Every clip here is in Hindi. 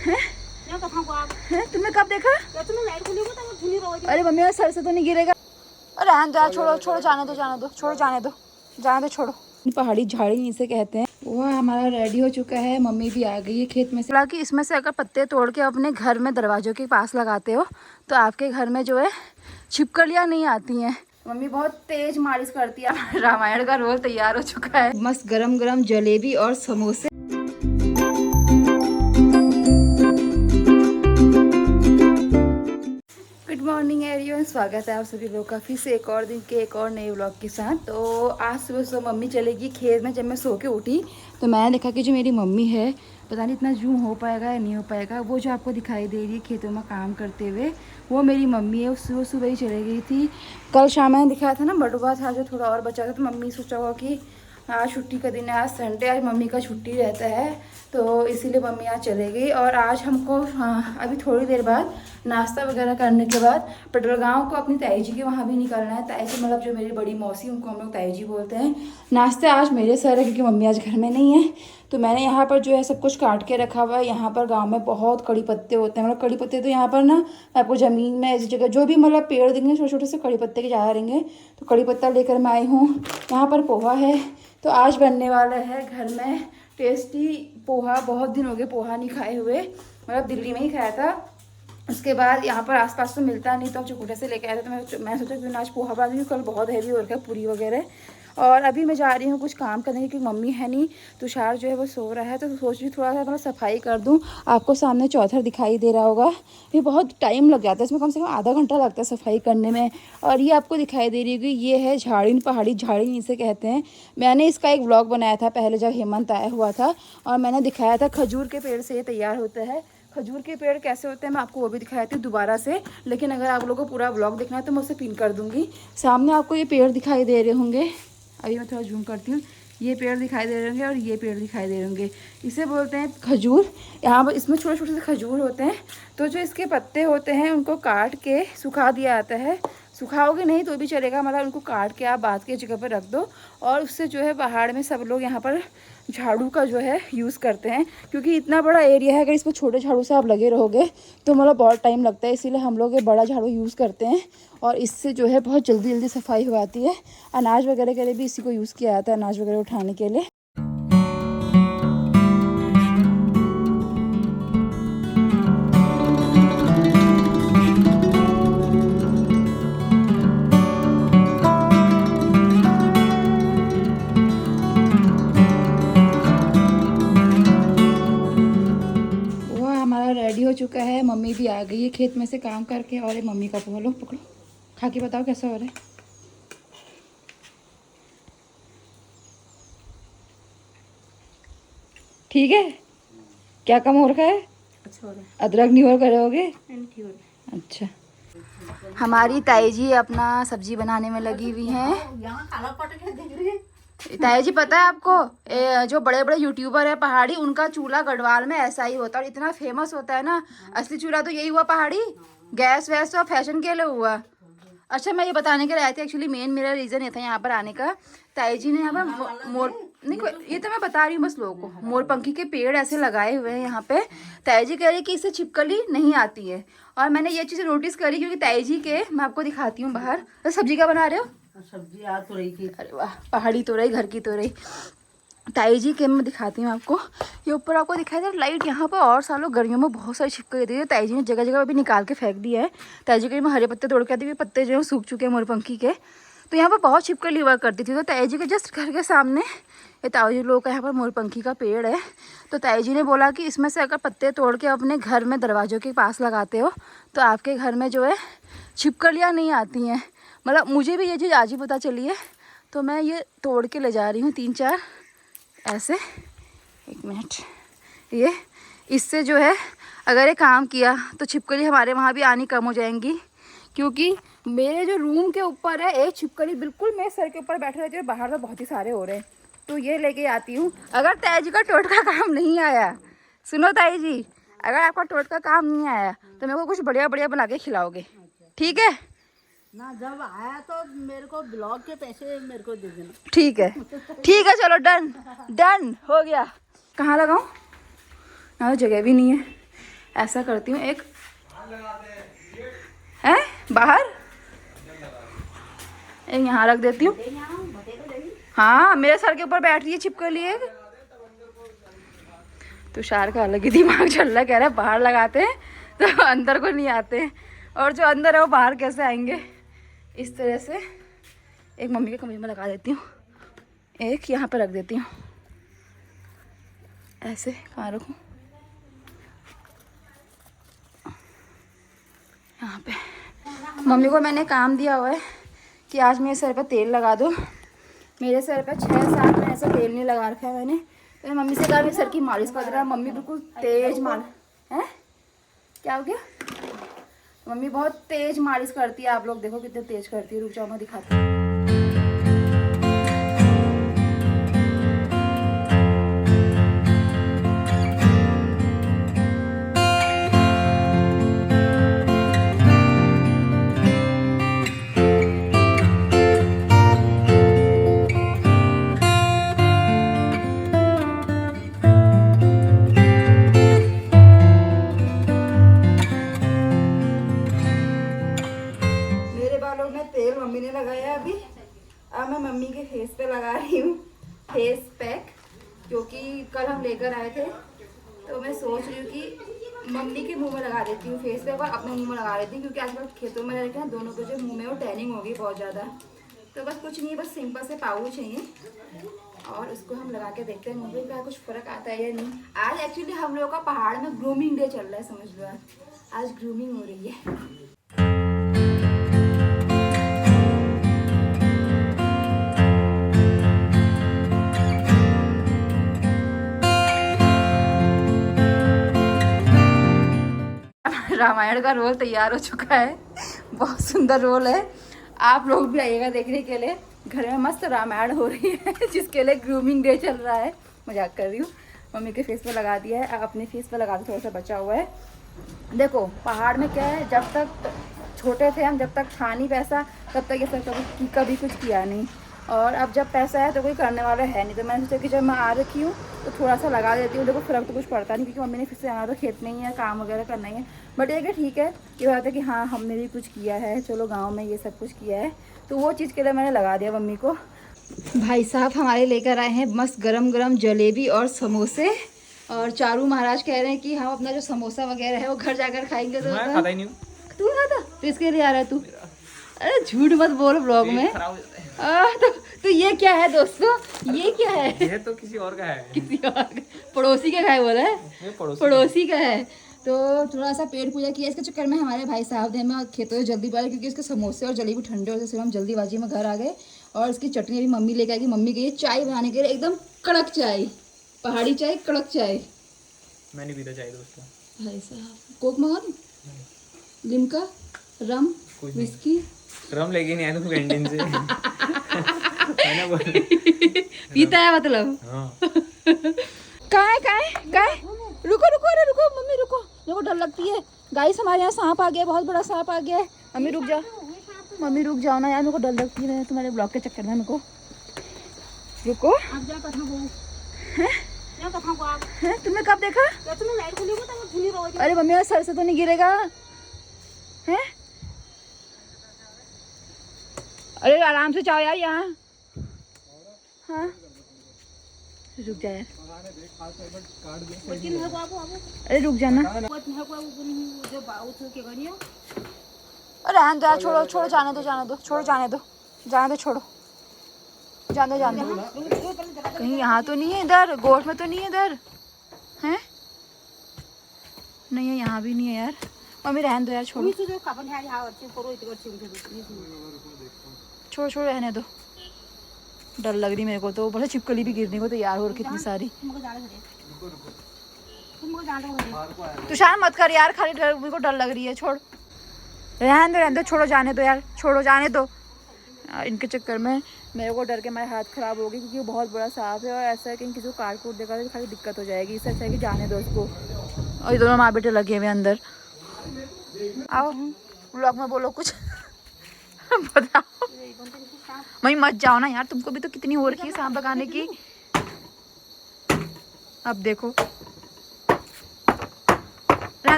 तुमने कब देखा? अरे मम्मी सर से तो नहीं गिरेगा। अरे रहने दो यार, छोड़ो छोड़ो, जाने दो जाने दो, छोड़ो जाने दो जाने दो, छोड़ो। पहाड़ी झाड़ी इसे कहते हैं। वो हमारा रेडी हो चुका है, मम्मी भी आ गई है खेत में से। हालांकि इसमें से अगर पत्ते तोड़ के अपने घर में दरवाजों के पास लगाते हो तो आपके घर में जो है छिपकलियाँ नहीं आती हैं। मम्मी बहुत तेज मालिश करती है। रामायण का रोल तैयार हो चुका है। मस्त गरम गरम जलेबी और समोसे। गुड मॉर्निंग एवरीवन, स्वागत है आप सभी लोग का फिर से एक और दिन के एक और नए व्लॉग के साथ। तो आज सुबह सुबह मम्मी चलेगी खेत में। जब मैं सो के उठी तो मैंने देखा कि जो मेरी मम्मी है, पता नहीं इतना जूम हो पाएगा या नहीं हो पाएगा, वो जो आपको दिखाई दे रही है खेतों में काम करते हुए, वो मेरी मम्मी है। सुबह सुबह ही चली गई थी। कल शाम मैंने दिखाया था ना, बटुआ था जो थोड़ा और बचा था, तो मम्मी सोचा होगा कि आज छुट्टी का दिन है, आज संडे, आज मम्मी का छुट्टी रहता है, तो इसीलिए मम्मी आज चले गई। और आज हमको अभी थोड़ी देर बाद नाश्ता वगैरह करने के बाद पेट्रोल गाँव को अपनी ताई जी के वहाँ भी निकलना है। ताई जी मतलब जो मेरी बड़ी मौसी, उनको हम लोग ताई जी बोलते हैं। नाश्ता आज मेरे सर है क्योंकि मम्मी आज घर में नहीं है। तो मैंने यहाँ पर जो है सब कुछ काट के रखा हुआ है। यहाँ पर गांव में बहुत कड़ी पत्ते होते हैं, मतलब कड़ी पत्ते तो यहाँ पर ना आपको ज़मीन में ऐसी जगह जो भी मतलब पेड़ देंगे छोटे छोटे से कड़ी पत्ते के ज़्यादा रहेंगे, तो कड़ी पत्ता लेकर मैं आई हूँ। यहाँ पर पोहा है, तो आज बनने वाला है घर में टेस्टी पोहा। बहुत दिन हो गए पोहा नहीं खाए हुए, मतलब दिल्ली में ही खाया था। उसके बाद यहाँ पर आसपास तो मिलता नहीं, तो हम चुकुटा से लेके आए थे। तो मैं सोचा कि आज पोहा बना दूँ, कल बहुत हैवी हो रखा है पूरी वगैरह। और अभी मैं जा रही हूँ कुछ काम करने की, क्योंकि मम्मी है नहीं, तुषार जो है वो सो रहा है, तो सोच रही थोड़ा सा मतलब सफाई कर दूँ। आपको सामने चौथर दिखाई दे रहा होगा, ये बहुत टाइम लग जाता है इसमें, कम से कम आधा घंटा लगता है सफाई करने में। और ये आपको दिखाई दे रही होगी, ये है झाड़ी, पहाड़ी झाड़ी इसे कहते हैं। मैंने इसका एक व्लॉग बनाया था पहले जब हेमंत आया हुआ था, और मैंने दिखाया था खजूर के पेड़ से ये तैयार होता है। खजूर के पेड़ कैसे होते हैं मैं आपको वो भी दिखाई थी दोबारा से, लेकिन अगर आप लोगों को पूरा व्लॉग देखना है तो मैं उसे पिन कर दूंगी। सामने आपको ये पेड़ दिखाई दे रहे होंगे, अभी मैं थोड़ा जूम करती हूँ, ये पेड़ दिखाई दे रहे होंगे और ये पेड़ दिखाई दे रहे होंगे, इसे बोलते हैं खजूर। यहाँ पर इसमें छोटे छोटे से खजूर होते हैं, तो जो इसके पत्ते होते हैं उनको काट के सुखा दिया जाता है। सुखाओगे नहीं तो भी चलेगा, मतलब उनको काट के आप बात की जगह पर रख दो। और उससे जो है पहाड़ में सब लोग यहाँ पर झाड़ू का जो है यूज़ करते हैं, क्योंकि इतना बड़ा एरिया है, अगर इसमें छोटे झाड़ू से आप लगे रहोगे तो मतलब बहुत टाइम लगता है, इसीलिए हम लोग ये बड़ा झाड़ू यूज़ करते हैं। और इससे जो है बहुत जल्दी जल्दी सफाई हो जाती है। अनाज वगैरह के लिए भी इसी को यूज़ किया जाता है, अनाज वगैरह उठाने के लिए। रेडी हो चुका है, मम्मी भी आ गई है खेत में से काम करके। और ये मम्मी का पोहा, लो पकड़ो, खा के बताओ कैसा हो रहा है। ठीक है, क्या कम हो रखा है? अच्छा हो रहा है। अदरक नहीं और करोगे? अच्छा, हमारी ताई जी अपना सब्जी बनाने में लगी हुई हैं। ताई जी पता है आपको, जो बड़े बड़े यूट्यूबर है पहाड़ी, उनका चूल्हा गढ़वाल में ऐसा ही होता है और इतना फेमस होता है ना। असली चूल्हा तो यही हुआ पहाड़ी, गैस वैस तो फैशन के लिए हुआ। अच्छा, मैं ये बताने के लिए आई थी, एक्चुअली मेन मेरा रीज़न ये था यहाँ पर आने का। ताई जी ने यहाँ पर मोर नहीं, ये तो मैं बता रही हूँ बस लोगों को, मोरपंखी के पेड़ ऐसे लगाए हुए हैं यहाँ पे। ताई जी कह रही है कि इससे छिपकली नहीं आती है, और मैंने ये चीज़ नोटिस करी क्योंकि ताई जी के, मैं आपको दिखाती हूँ बाहर। तो सब्जी क्या बना रहे हो? सब्जी आ तो रही थी। अरे वाह, पहाड़ी तो रही, घर की तो रही। ताई जी के मैं दिखाती हूँ आपको, ये ऊपर आपको दिखाई दे लाइट, यहाँ पर और सालों गर्मियों में बहुत सारी छिपकली देती है। ताई जी ने जगह जगह भी निकाल के फेंक दिया है। ताई जी के मैं हरे पत्ते तोड़ के आती, पत्ते जो है सूख चुके हैं मोरपंखी के, तो यहाँ पर बहुत छिपकली हुआ करती थी। तो ताई जी के जस्ट घर के सामने ये ताऊ जी लोग का यहाँ पर मोरपंखी का पेड़ है। तो ताई जी ने बोला कि इसमें से अगर पत्ते तोड़ के अपने घर में दरवाजों के पास लगाते हो तो आपके घर में जो है छिपकलियाँ नहीं आती हैं। मतलब मुझे भी ये चीज़ आज ही पता चली है, तो मैं ये तोड़ के ले जा रही हूँ 3-4 ऐसे। एक मिनट, ये इससे जो है अगर ये काम किया तो छिपकली हमारे वहाँ भी आनी कम हो जाएंगी। क्योंकि मेरे जो रूम के ऊपर है एक छिपकली बिल्कुल मेरे सर के ऊपर बैठे रहती है, बाहर तो बहुत ही सारे हो रहे हैं, तो ये लेके आती हूँ। अगर ताई जी का टोटका काम नहीं आया, सुनो ताई जी, अगर आपका टोटका काम नहीं आया तो मेरे को कुछ बढ़िया बढ़िया बना के खिलाओगे, ठीक है ना? जब आया तो मेरे को ब्लॉग के पैसे मेरे को दे देना। ठीक है, ठीक है, चलो डन डन हो गया। कहाँ लगाऊँ? यहाँ जगह भी नहीं है। ऐसा करती हूँ एक है बाहर, एक यहाँ रख देती हूँ। हाँ मेरे सर के ऊपर बैठ रही है छिपकली एक। तुषार का अलग ही दिमाग चल रहा है, कह रहा है बाहर लगाते हैं तो अंदर को नहीं आते, और जो अंदर है वो बाहर कैसे आएंगे। इस तरह से एक मम्मी के कमरे में लगा देती हूँ, एक यहाँ पे रख देती हूँ। ऐसे कहाँ रखूँ, यहाँ पे। मम्मी को मैंने काम दिया हुआ है कि आज मेरे सर पर तेल लगा दो। मेरे सर पर 6-7 महीने से तेल नहीं लगा रखा है मैंने, तो मम्मी से कहा मेरे सर की मालिश कर रहा है। मम्मी बिल्कुल तेज है, क्या हो गया? मम्मी बहुत तेज मालिश करती है, आप लोग देखो कितने तेज करती है। रुक जाओ मैं दिखाती हूँ। तेल मम्मी ने लगाया अभी, अब मैं मम्मी के फेस पे लगा रही हूँ फेस पैक, क्योंकि कल हम लेकर आए थे। तो मैं सोच रही हूँ कि मम्मी के मुंह में लगा देती हूँ फेस पैक और अपने मुंह में लगा देती हूँ, क्योंकि आजकल खेतों में रहते हैं दोनों के जो मुंह में वो टैनिंग होगी बहुत ज़्यादा। तो बस कुछ नहीं, बस सिंपल से पाउच चाहिए और उसको हम लगा के देखते हैं मुंह पे क्या कुछ फ़र्क आता है या नहीं। आज एक्चुअली हम लोगों का पहाड़ में ग्रूमिंग डे चल रहा है, समझ लो आज ग्रूमिंग हो रही है। रामायण का रोल तैयार हो चुका है, बहुत सुंदर रोल है। आप लोग भी आइएगा देखने के लिए। घर में मस्त रामायण हो रही है जिसके लिए ग्रूमिंग डे चल रहा है। मजाक कर रही हूँ। मम्मी के फेस पे लगा दिया है, अपने फेस पे लगा के थोड़ा सा बचा हुआ है। देखो पहाड़ में क्या है, जब तक छोटे थे हम, जब तक था नहीं पैसा, तब तक ये सब कभी कुछ किया नहीं। और अब जब पैसा है तो कोई करने वाला है नहीं, तो मैंने सोचा कि जब मैं आ रखी हूँ तो थोड़ा सा लगा देती हूँ। देखो फ़र्क तो कुछ पड़ता नहीं, क्योंकि मम्मी ने फिर से आना तो खेत में ही है, काम वगैरह करना ही है। बट ये कि ठीक है, ये बात है कि हाँ हमने भी कुछ किया है, चलो गांव में ये सब कुछ किया है, तो वो चीज़ के लिए मैंने लगा दिया मम्मी को। भाई साहब हमारे लेकर आए हैं मस्त गरम गरम जलेबी और समोसे, और चारू महाराज कह रहे हैं कि हम अपना जो समोसा वगैरह है वो घर जाकर खाएंगे। तो मैं खाता ही नहीं हूँ। तू खाता तो इसके लिए आ रहा है तू? अरे झूठ मत बोल ब्लॉग में। तो ये क्या है दोस्तों, ये क्या है? ये तो किसी और का है, किसी और का, पड़ोसी का है बोला है, पड़ोसी का है। तो थोड़ा सा पेट पूजा किया इसके चक्कर में हमारे भाई साहब ने हमें खेतों से जल्दी पड़ा, क्योंकि इसके समोसे और जलेबी ठंडे होते से हम जल्दीबाजी में घर आ गए। और इसकी चटनी भी मम्मी लेके आएगी। मम्मी गई चाय बनाने के लिए, एकदम कड़क चाय, पहाड़ी चाय, कड़क चाय। मैं नहीं पीता चाय दोस्तों। भाई साहब कोक मंगा दूँ, लिमका, रम, विस्की? रम लेके नहीं आया तुम कैंटीन से मैंने बोला पीता है मतलब। हाँ। कहाँ है? रुको अरे रुको मम्मी रुको, मेरे को डर लगती है। गाइस हमारे यहाँ सांप आ गया, बहुत बड़ा सांप आ गया है। मम्मी रुक जाओ ना यार, मेरे को डर लगती है तुम्हारे ब्लॉग के चक्कर में। मेरे को रुको। हैं तुमने कब देखा? अरे मम्मी सर से तो नहीं गिरेगा? हैं अरे आराम से जाओ यार यहाँ। हाँ रुक जा यार, अरे रुक जाना। अरे रहने दो यार, छोड़ो जाने दो, छोड़ो। कहीं यहाँ तो नहीं है, इधर गोट में तो नहीं है, इधर हैं? नहीं है, यहाँ भी नहीं है यार। मम्मी रहने दो यार, छोड़ो रहने दो। डर लग रही मेरे को तो, बड़ा छिपकली भी गिरने को तैयार हो रही कितनी सारी। तुषार मत कर यार, खाली डर, मेरे को डर लग रही है। छोड़, रहने दो, छोड़ो जाने दो। इनके चक्कर में मेरे को डर के मेरे हाथ खराब हो गई, क्योंकि वो बहुत बड़ा सांप है और ऐसा है कि किसी को काट कूट देगा तो खाली दिक्कत हो जाएगी। इससे अच्छा है कि जाने दो उसको। और ये दोनों माँ बेटे लगे हुए अंदर। आओ व्लॉग में बोलो कुछ बताओ। मम्मी मत जाओ ना यार, तुमको भी तो कितनी हो रखी है सांप भगाने की। अब देखो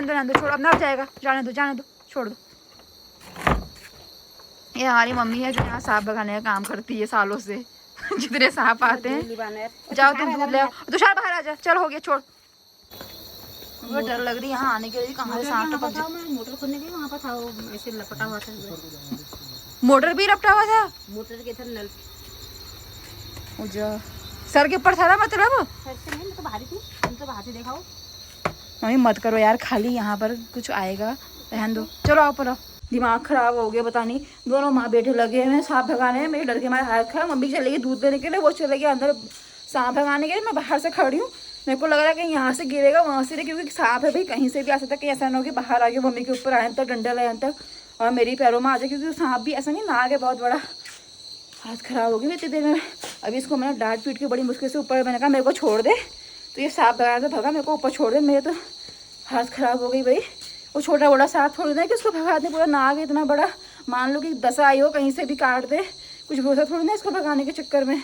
रहने दो, छोड़, अब ना जाएगा, जाने दो, छोड़ दो। ये हमारी मम्मी है जो यहाँ सांप भगाने का काम करती है सालों से। जितने सांप आते हैं। जाओ तुम दूध ले आओ, तुषार बाहर आ जा, चल हो गया, छोड़। मुझे डर लग रही है यहाँ आने के लिए, कहाँ से सांप टपक जाए। मोटर खोलने गई वहाँ पर था वो ऐसे लपटा हुआ था, मोटर भी रपटा हुआ था, मोटर के इधर नल सर के ऊपर था ना, मतलब सर से नहीं, मैं तो बाहर थी, तुम तो बाहर से देखाओ। मम्मी मत करो यार, खाली यहाँ पर कुछ आएगा, रहन दो, चलो आओ पर आओ। दिमाग खराब हो गया, पता नहीं दोनों माँ बेटे लगे हैं सांप भगाने में। मेरे डर के मारे हाथ खा, मम्मी चली गई दूध देने के लिए, वो चले गए अंदर सांप भगाने के लिए। मैं बाहर से खड़ी हूँ, मेरे को लग रहा है कि यहाँ से गिरेगा वहाँ से, क्योंकि सांप है भाई, कहीं से भी आ सकता है। कहीं ऐसा ना हो कि बाहर आके मम्मी के ऊपर आए तक, डंडा लाए तक और मेरी पैरों में आ जाए, क्योंकि सांप भी ऐसा नहीं, नाग है बहुत बड़ा। हाथ खराब हो गई इतनी देर में। अभी इसको मैंने डांट पीट के बड़ी मुश्किल से ऊपर, मैंने कहा मेरे को छोड़ दे, तो ये सांप भगाने से भगा, मेरे को ऊपर छोड़ दे। मेरे तो हाथ खराब हो गई भाई। वो छोटा बड़ा सांप थोड़ी ना कि उसको भगा दे, पूरा नाग है इतना बड़ा, मान लो कि 10 आई हो कहीं से भी काट दे, कुछ भरोसा थोड़ी ना इसको भगाने के चक्कर में।